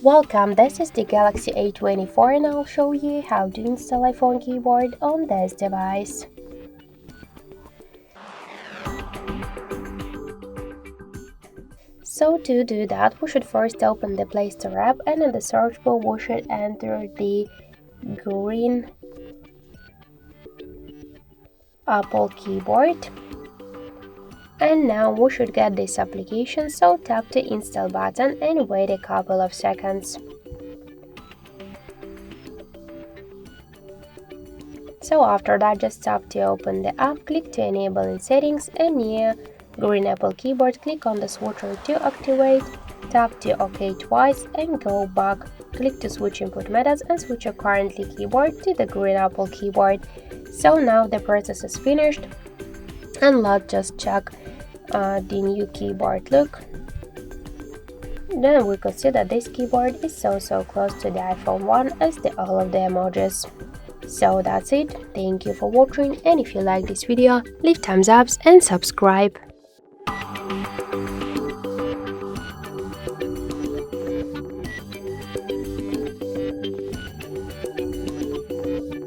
Welcome, this is the Galaxy A24 and I'll show you how to install iPhone keyboard on this device. So to do that, we should first open the Play Store app and in the search bar we should enter the green Apple keyboard. And now we should get this application, so tap the install button and wait a couple of seconds. So after that, just tap to open the app, click to enable in settings, and near green Apple keyboard, click on the switcher to activate, tap to OK twice and go back. Click to switch input methods and switch your currently keyboard to the green Apple keyboard. So now the process is finished, and let's just check the new keyboard look. Then we could see that this keyboard is so close to the iPhone 1 as all of the emojis. So that's it. Thank you for watching, and if you like this video, leave thumbs up and subscribe.